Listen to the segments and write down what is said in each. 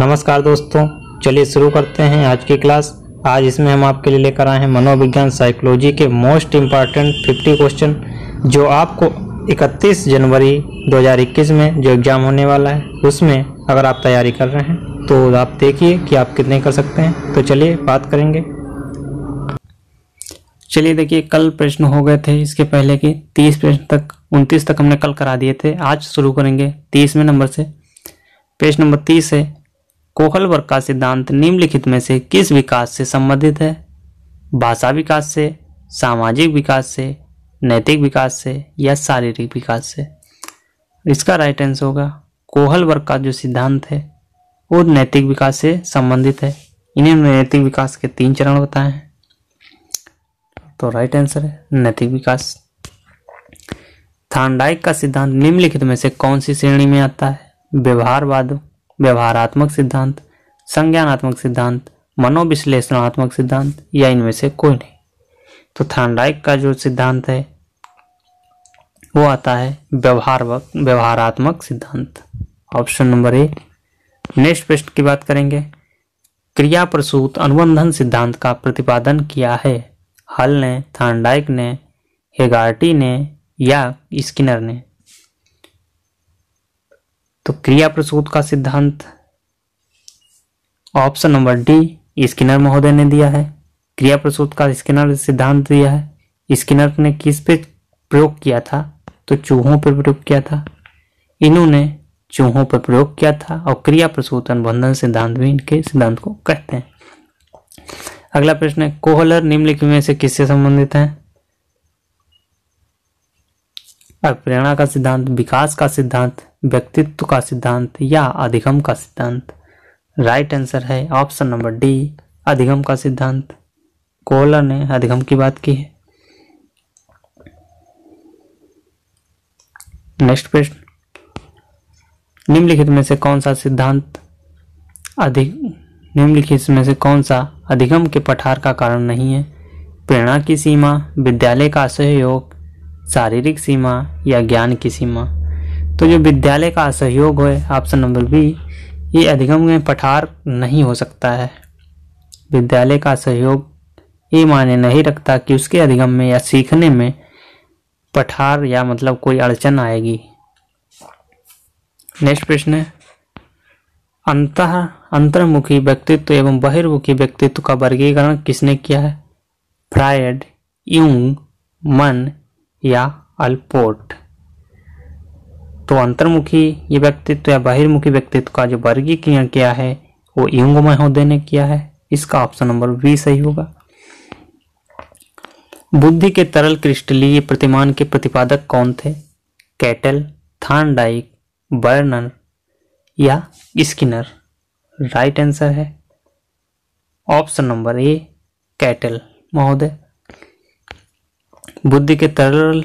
नमस्कार दोस्तों, चलिए शुरू करते हैं आज की क्लास। आज इसमें हम आपके लिए लेकर आए हैं मनोविज्ञान साइकोलॉजी के मोस्ट इम्पॉर्टेंट 50 क्वेश्चन, जो आपको 31 जनवरी 2021 में जो एग्ज़ाम होने वाला है उसमें अगर आप तैयारी कर रहे हैं तो आप देखिए कि आप कितने कर सकते हैं। तो चलिए बात करेंगे। चलिए देखिए, कल प्रश्न हो गए थे इसके पहले के 30 प्रश्न तक, 29 तक हमने कल करा दिए थे। आज शुरू करेंगे 30वें नंबर से। पेज नंबर 30 है, कोहल वर्ग का सिद्धांत निम्नलिखित में से किस विकास से संबंधित है? भाषा विकास से, सामाजिक विकास से, नैतिक विकास से या शारीरिक विकास से? इसका राइट आंसर होगा कोहल वर्ग का जो सिद्धांत है वो नैतिक विकास से संबंधित है। इन्हें नैतिक विकास के 3 चरण बताए हैं, तो राइट आंसर है नैतिक विकास। थॉर्नडाइक का सिद्धांत निम्नलिखित में से कौन सी श्रेणी में आता है? व्यवहारवाद, व्यवहारात्मक सिद्धांत, संज्ञानात्मक सिद्धांत, मनोविश्लेषणात्मक सिद्धांत या इनमें से कोई नहीं? तो थॉर्नडाइक का जो सिद्धांत है वो आता है व्यवहारात्मक सिद्धांत, ऑप्शन नंबर ए। नेक्स्ट प्रश्न की बात करेंगे। क्रिया प्रसूत अनुबंधन सिद्धांत का प्रतिपादन किया है? हल ने, थॉर्नडाइक ने, हेगार्टी ने या स्किनर ने? तो क्रिया प्रसूत का सिद्धांत ऑप्शन नंबर डी स्किनर महोदय ने दिया है। क्रिया प्रसूत का स्किनर सिद्धांत दिया है। स्किनर ने किस पे प्रयोग किया था? तो चूहों पर प्रयोग किया था। इन्होंने चूहों पर प्रयोग किया था और क्रिया प्रसूत अनुबंधन सिद्धांत भी इनके सिद्धांत को कहते हैं। अगला प्रश्न है, कोहलर निम्नलिखित में से किससे संबंधित है? प्रेरणा का सिद्धांत, विकास का सिद्धांत, व्यक्तित्व का सिद्धांत या अधिगम का सिद्धांत? राइट आंसर है ऑप्शन नंबर डी, अधिगम का सिद्धांत। कोहलर ने अधिगम की बात की है। नेक्स्ट प्रश्न, निम्नलिखित में से कौन सा अधिगम के पठार का कारण नहीं है? प्रेरणा की सीमा, विद्यालय का असहयोग, शारीरिक सीमा या ज्ञान की सीमा? तो जो विद्यालय का असहयोग है, ऑप्शन नंबर बी, ये अधिगम में पठार नहीं हो सकता है। विद्यालय का सहयोग ये माने नहीं रखता कि उसके अधिगम में या सीखने में पठार या मतलब कोई अड़चन आएगी। नेक्स्ट प्रश्न है, अंतर्मुखी व्यक्तित्व एवं बहिर्मुखी व्यक्तित्व का वर्गीकरण किसने किया है? फ्रायड, यूंग, मन या अल्पोर्ट? तो अंतर्मुखी ये व्यक्तित्व या बहिर्मुखी व्यक्तित्व का जो वर्गीकरण किया है वो यूंग महोदय ने किया है। इसका ऑप्शन नंबर बी सही होगा। बुद्धि के तरल क्रिस्टलीय प्रतिमान के प्रतिपादक कौन थे? कैटल, थॉर्नडाइक, बर्नर या स्किनर? राइट आंसर है ऑप्शन नंबर ए, कैटल महोदय। बुद्धि के तरल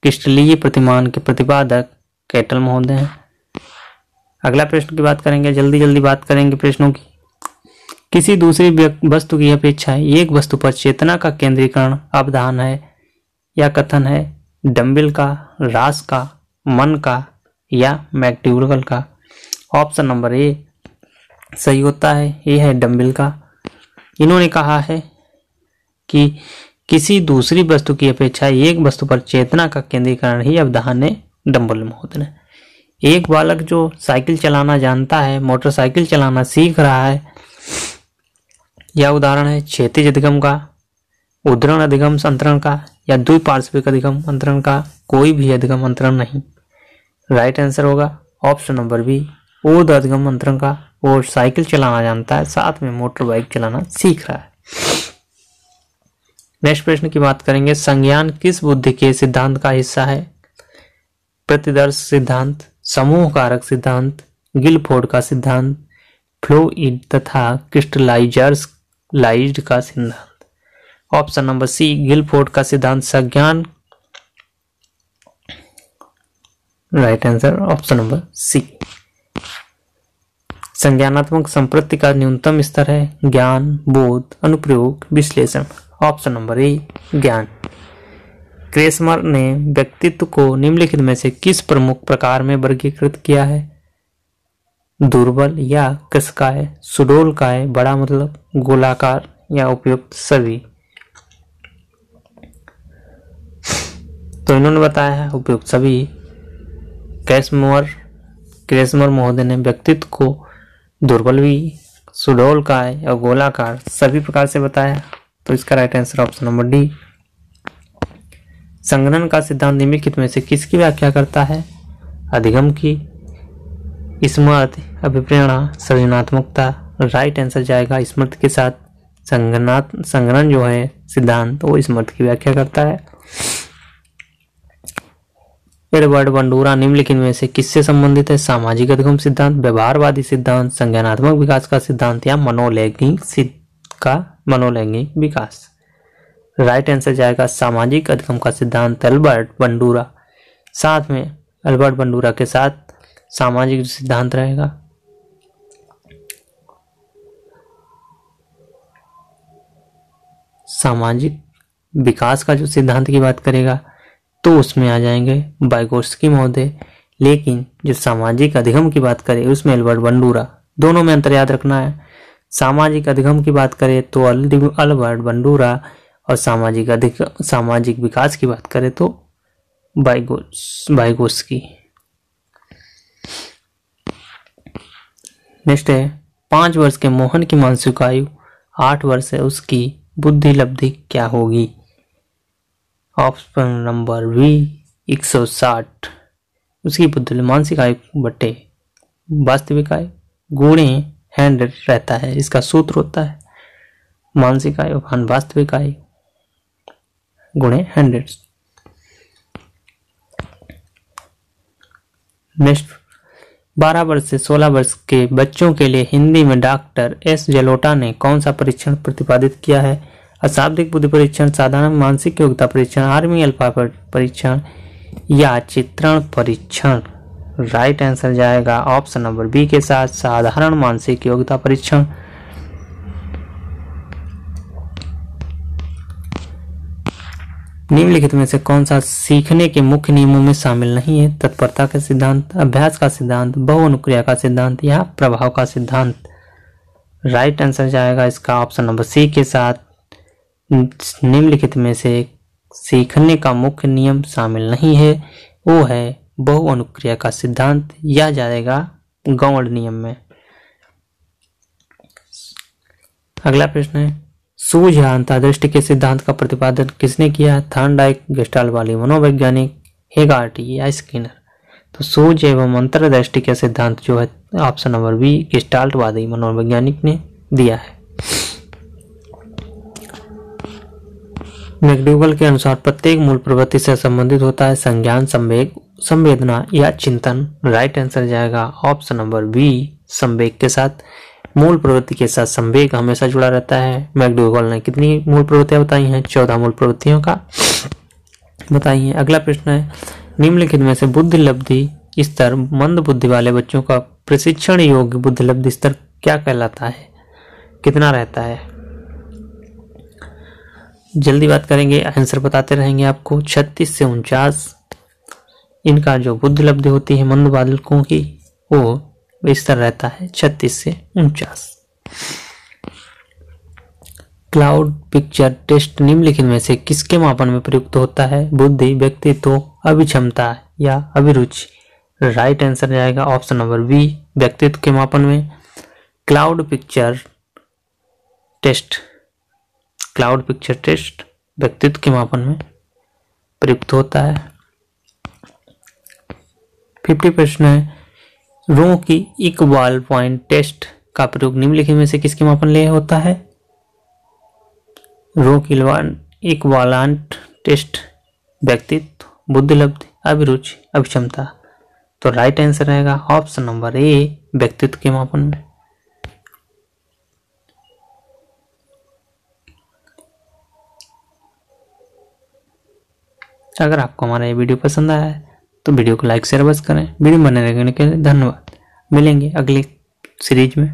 क्रिस्टलीय प्रतिमान के प्रतिपादक कैटल महोदय हैं। अगला प्रश्न की बात करेंगे, जल्दी बात करेंगे प्रश्नों की। किसी दूसरी वस्तु की अपेक्षा एक वस्तु पर चेतना का केंद्रीकरण अवधान है या कथन है? डम्बल का, रास का, मन का या मैक्ड्यूगल का? ऑप्शन नंबर ए सही होता है, ये है डम्बल का। इन्होंने कहा है कि किसी दूसरी वस्तु की अपेक्षा एक वस्तु पर चेतना का केंद्रीकरण ही अवधान है, डम्बल महोदय ने। एक बालक जो साइकिल चलाना जानता है, मोटरसाइकिल चलाना सीख रहा है, यह उदाहरण है क्षैतिज अधिगम का, उद्धरण अधिगम अंतरण का या द्विपार्श्विक अधिगम अंतरण का? कोई भी अधिगम अंतरण नहीं। राइट आंसर होगा ऑप्शन नंबर बी, ऊर्ध्व अधिगम अंतरण का। वो साइकिल चलाना जानता है, साथ में मोटर बाइक चलाना सीख रहा है। नेक्स्ट प्रश्न की बात करेंगे, संज्ञान किस बुद्धि के सिद्धांत का हिस्सा है? प्रतिदर्श सिद्धांत, समूह कारक सिद्धांत, गिलफोर्ड का सिद्धांत, फ्लूइड तथा क्रिस्टलाइज्ड का सिद्धांत? ऑप्शन नंबर सी, गिलफोर्ड का सिद्धांत संज्ञान। Right answer option number C. संज्ञानात्मक संपत्ति का न्यूनतम स्तर है ज्ञान, बोध, अनुप्रयोग, विश्लेषण? ऑप्शन नंबर ए, ज्ञान। क्रेसमर ने व्यक्तित्व को निम्नलिखित में से किस प्रमुख प्रकार में वर्गीकृत किया है? दुर्बल या कृशकाय, सुडोलकाय बड़ा मतलब गोलाकार या उपयुक्त सभी। तो इन्होंने बताया है उपयुक्त सभी। क्रेसमर महोदय ने व्यक्तित्व को दुर्बल भी, सुडोलकाय और गोलाकार सभी प्रकार से बताया। तो इसका right answer option number D. संघनन का सिद्धांत निम्नलिखित में से किसकी व्याख्या करता है? अधिगम की, स्मृति, अभिप्रेरणा, सृजनात्मकता। राइट आंसर जाएगा स्मृति के साथ। संघनन जो है सिद्धांत वो स्मृति की व्याख्या करता है। एडवर्ड बंडूरा निम्नलिखित में से किससे संबंधित है? सामाजिक अधिगम सिद्धांत, व्यवहारवादी सिद्धांत, संज्ञानात्मक विकास का सिद्धांत या मनोलैंगिक विकास। राइट आंसर जाएगा सामाजिक अधिगम का सिद्धांत, एल्बर्ट बंडूरा। साथ में एल्बर्ट बंडूरा के साथ सामाजिक सिद्धांत रहेगा। सामाजिक विकास का जो सिद्धांत की बात करेगा तो उसमें आ जाएंगे वाइगोत्स्की महोदय, लेकिन जो सामाजिक अधिगम की बात करें उसमें एल्बर्ट बंडूरा। दोनों में अंतर याद रखना है। सामाजिक अधिगम की बात करें तो एल्बर्ट बंडूरा, और सामाजिक विकास की बात करें तो वाइगोत्स्की। नेक्स्ट है 5 वर्ष के मोहन की मानसिक आयु 8 वर्ष है, उसकी बुद्धि लब्धि क्या होगी? Option number B 160। उसकी बुद्धि मानसिक आयु बटे वास्तविक आयु गुणे 100 रहता है। इसका सूत्र होता है मानसिक आयु भान वास्तविक आयु गुणे 100। नेक्स्ट 12 वर्ष से 16 वर्ष के बच्चों के लिए हिंदी में डॉक्टर एस जलोटा ने कौन सा परीक्षण प्रतिपादित किया है? अशाब्दिक बुद्धि परीक्षण, साधारण मानसिक योग्यता परीक्षण, आर्मी अल्फाबेट परीक्षण या चित्रण परीक्षण। राइट आंसर जाएगा ऑप्शन नंबर बी के साथ साधारण मानसिक योग्यता परीक्षण। निम्नलिखित में से कौन सा सीखने के मुख्य नियमों में शामिल नहीं है? तत्परता का सिद्धांत, अभ्यास का सिद्धांत, बहुअनुक्रिया का सिद्धांत या प्रभाव का सिद्धांत। राइट आंसर जाएगा इसका ऑप्शन नंबर सी के साथ। निम्नलिखित में से सीखने का मुख्य नियम शामिल नहीं है, वो है बहुअनुक्रिया का सिद्धांत या जाएगा गौड़ नियम में। अगला प्रश्न है सूझ या अंतर्दृष्टि के सिद्धांत का प्रतिपादन किसने किया? थॉर्नडाइक, गेस्टाल्टवादी मनोवैज्ञानिक, हेगार्टी या स्किनर। तो सूझ एवं अंतर्दृष्टि के सिद्धांत जो है ऑप्शन नंबर बी गेस्टाल्टवादी मनोवैज्ञानिक ने दिया है। मैकडूगल के अनुसार प्रत्येक मूल प्रवृत्ति से संबंधित होता है संज्ञान, संवेग, संवेदना या चिंतन। राइट आंसर जाएगा ऑप्शन नंबर बी संवेग के साथ। मूल प्रवृत्ति के साथ संवेग हमेशा जुड़ा रहता है। मैकडूगल ने कितनी मूल प्रवृत्तियां बताई हैं? 14 मूल प्रवृत्तियों का बताई हैं। अगला प्रश्न है निम्नलिखित में से बुद्धि लब्धि स्तर मंद बुद्धि वाले बच्चों का प्रशिक्षण योग्य बुद्धि लब्धि स्तर क्या कहलाता है? कितना रहता है? जल्दी बात करेंगे, आंसर बताते रहेंगे आपको। 36 से 49 इनका जो बुद्धि लब्धि होती है मंद बालकों की वो स्तर रहता है 36 से 49। क्लाउड पिक्चर टेस्ट निम्नलिखित में से किसके मापन में प्रयुक्त होता है? बुद्धि, व्यक्तित्व, अभिक्षमता या अभिरुचि। राइट आंसर जाएगा ऑप्शन नंबर बी व्यक्तित्व के मापन में। क्लाउड पिक्चर टेस्ट व्यक्तित्व के मापन में प्रयुक्त होता है। 50 प्रश्न है रो की इक्वल पॉइंट टेस्ट का प्रयोग निम्नलिखित में से किसके मापन लिए होता है? रो की इक्वालेंट टेस्ट व्यक्तित्व, बुद्धि लब्धि, अभिरुचि, अभिक्षमता। तो राइट आंसर रहेगा ऑप्शन नंबर ए व्यक्तित्व के मापन में। अगर आपको हमारा ये वीडियो पसंद आया है तो वीडियो को लाइक शेयर अवश्य करें। वीडियो बने रहने के लिए धन्यवाद। मिलेंगे अगली सीरीज में।